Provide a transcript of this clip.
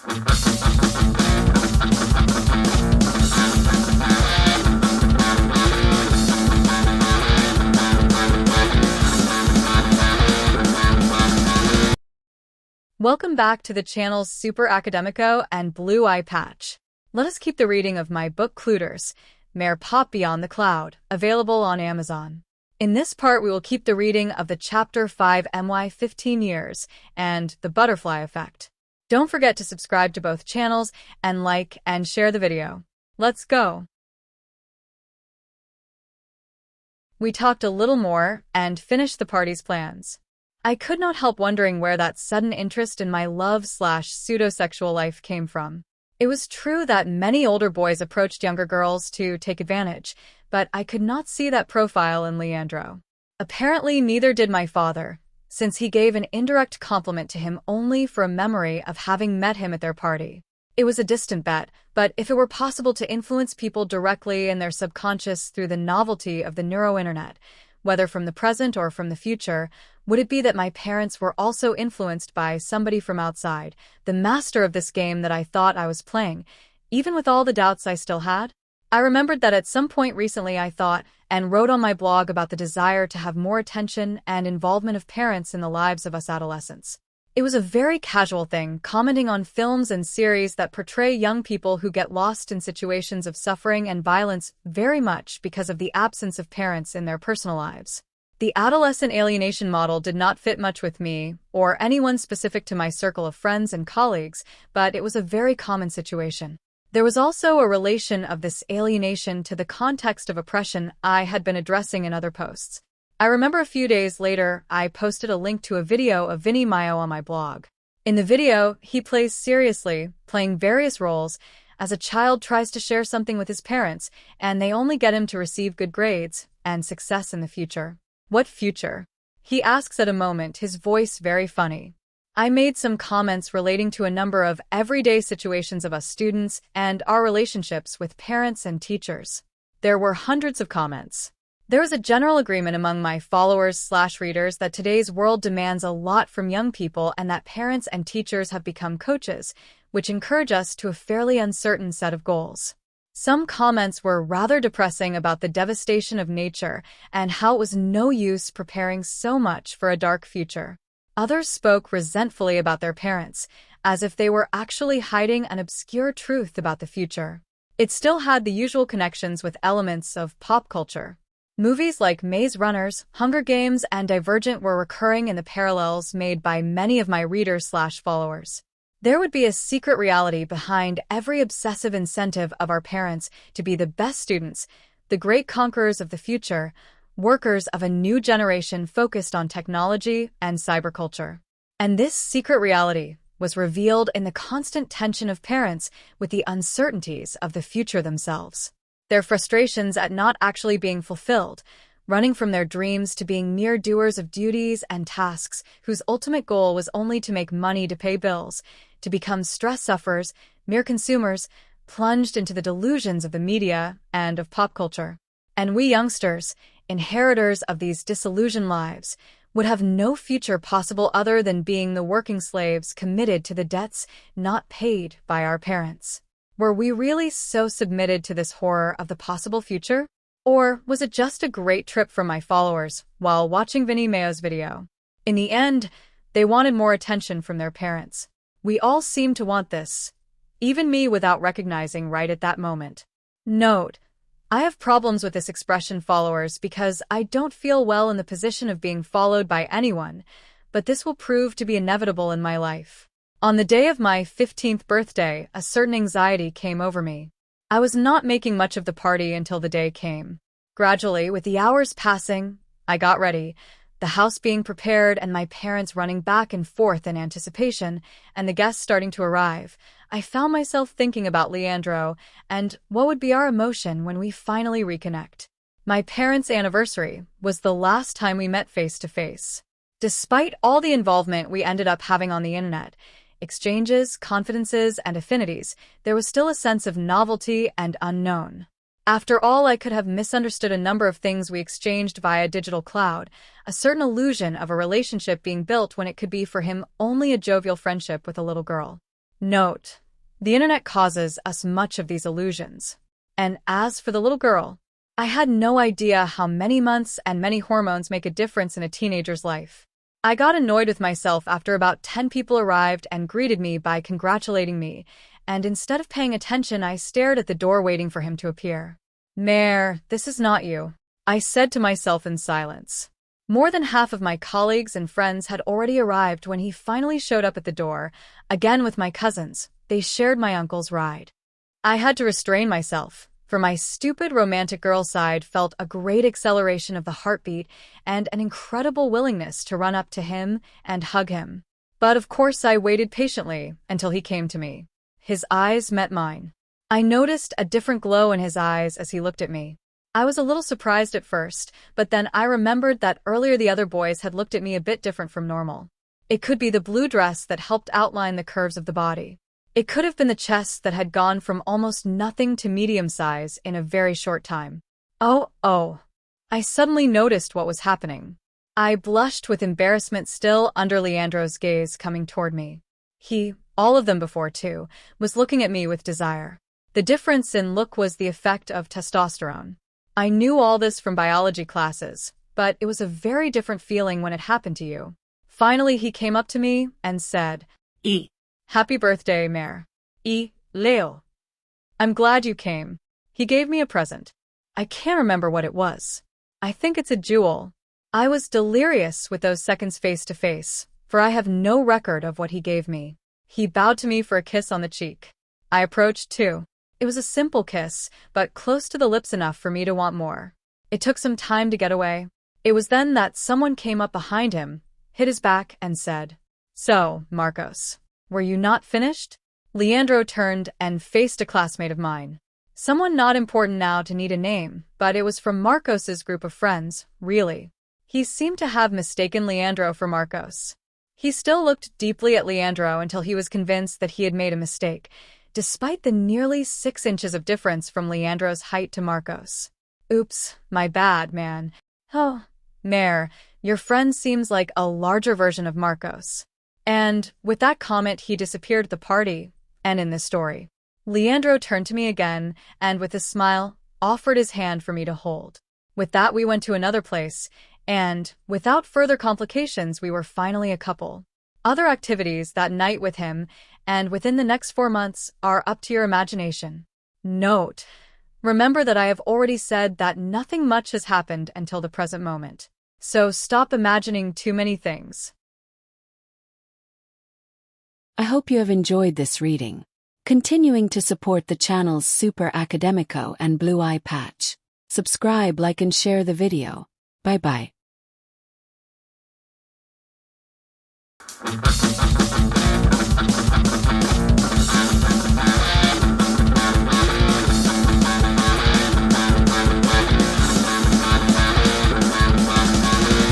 Welcome back to the channel's Super Academico and Blue Eye Patch. Let us keep the reading of my book Clueders, Meire Pop Beyond the Cloud, available on Amazon. In this part, we will keep the reading of the Chapter 5 MY 15 Years and The Butterfly Effect. Don't forget to subscribe to both channels and like and share the video. Let's go! We talked a little more and finished the party's plans. I could not help wondering where that sudden interest in my love/pseudosexual life came from. It was true that many older boys approached younger girls to take advantage, but I could not see that profile in Leandro. Apparently, neither did my father, since he gave an indirect compliment to him only for a memory of having met him at their party. It was a distant bet, but if it were possible to influence people directly in their subconscious through the novelty of the neuro-internet, whether from the present or from the future, would it be that my parents were also influenced by somebody from outside, the master of this game that I thought I was playing, even with all the doubts I still had? I remembered that at some point recently I thought and wrote on my blog about the desire to have more attention and involvement of parents in the lives of us adolescents. It was a very casual thing, commenting on films and series that portray young people who get lost in situations of suffering and violence very much because of the absence of parents in their personal lives. The adolescent alienation model did not fit much with me, or anyone specific to my circle of friends and colleagues, but it was a very common situation. There was also a relation of this alienation to the context of oppression I had been addressing in other posts. I remember a few days later, I posted a link to a video of Vinny Mayo on my blog. In the video, he plays seriously, playing various roles, as a child tries to share something with his parents, and they only get him to receive good grades and success in the future. What future? He asks at a moment, his voice very funny. I made some comments relating to a number of everyday situations of us students and our relationships with parents and teachers. There were hundreds of comments. There was a general agreement among my followers/readers that today's world demands a lot from young people and that parents and teachers have become coaches, which encourage us to a fairly uncertain set of goals. Some comments were rather depressing about the devastation of nature and how it was no use preparing so much for a dark future. Others spoke resentfully about their parents, as if they were actually hiding an obscure truth about the future. It still had the usual connections with elements of pop culture. Movies like Maze Runners, Hunger Games, and Divergent were recurring in the parallels made by many of my readers/followers. There would be a secret reality behind every obsessive incentive of our parents to be the best students, the great conquerors of the future, workers of a new generation focused on technology and cyberculture. And this secret reality was revealed in the constant tension of parents with the uncertainties of the future themselves. Their frustrations at not actually being fulfilled, running from their dreams to being mere doers of duties and tasks whose ultimate goal was only to make money to pay bills, to become stress sufferers, mere consumers, plunged into the delusions of the media and of pop culture. And we youngsters, inheritors of these disillusioned lives, would have no future possible other than being the working slaves committed to the debts not paid by our parents. Were we really so submitted to this horror of the possible future? Or was it just a great trip for my followers while watching Vinny Mayo's video? In the end, they wanted more attention from their parents. We all seem to want this, even me without recognizing right at that moment. Note: I have problems with this expression followers because I don't feel well in the position of being followed by anyone, but this will prove to be inevitable in my life. On the day of my 15th birthday, a certain anxiety came over me. I was not making much of the party until the day came. Gradually, with the hours passing, I got ready, the house being prepared and my parents running back and forth in anticipation, and the guests starting to arrive. I found myself thinking about Leandro and what would be our emotion when we finally reconnect. My parents' anniversary was the last time we met face to face. Despite all the involvement we ended up having on the internet, exchanges, confidences, and affinities, there was still a sense of novelty and unknown. After all, I could have misunderstood a number of things we exchanged via digital cloud, a certain illusion of a relationship being built when it could be for him only a jovial friendship with a little girl. Note: the internet causes us much of these illusions. And as for the little girl, I had no idea how many months and many hormones make a difference in a teenager's life. I got annoyed with myself after about 10 people arrived and greeted me by congratulating me, and instead of paying attention, I stared at the door waiting for him to appear. "Meire, this is not you," I said to myself in silence. More than half of my colleagues and friends had already arrived when he finally showed up at the door, again with my cousins. They shared my uncle's ride. I had to restrain myself, for my stupid romantic girl side felt a great acceleration of the heartbeat and an incredible willingness to run up to him and hug him. But of course I waited patiently until he came to me. His eyes met mine. I noticed a different glow in his eyes as he looked at me. I was a little surprised at first, but then I remembered that earlier the other boys had looked at me a bit different from normal. It could be the blue dress that helped outline the curves of the body. It could have been the chest that had gone from almost nothing to medium size in a very short time. Oh. I suddenly noticed what was happening. I blushed with embarrassment still under Leandro's gaze coming toward me. He, all of them before too, was looking at me with desire. The difference in look was the effect of testosterone. I knew all this from biology classes, but it was a very different feeling when it happened to you. Finally, he came up to me and said, "Happy birthday, Meire. Leo. I'm glad you came." He gave me a present. I can't remember what it was. I think it's a jewel. I was delirious with those seconds face to face, for I have no record of what he gave me. He bowed to me for a kiss on the cheek. I approached too. It was a simple kiss, but close to the lips enough for me to want more. It took some time to get away. It was then that someone came up behind him, hit his back, and said, "So, Marcos, were you not finished?" Leandro turned and faced a classmate of mine. Someone not important now to need a name, but it was from Marcos's group of friends, really. He seemed to have mistaken Leandro for Marcos. He still looked deeply at Leandro until he was convinced that he had made a mistake, despite the nearly 6 inches of difference from Leandro's height to Marcos. "Oops, my bad, man. Oh, Meire, your friend seems like a larger version of Marcos." And with that comment, he disappeared at the party, and in this story. Leandro turned to me again, and with a smile, offered his hand for me to hold. With that, we went to another place, and, without further complications, we were finally a couple. Other activities that night with him, and within the next 4 months, are up to your imagination. Note: remember that I have already said that nothing much has happened until the present moment. So stop imagining too many things. I hope you have enjoyed this reading. Continuing to support the channel's Super Academico and Blue Eye Patch. Subscribe, like and share the video. Bye-bye.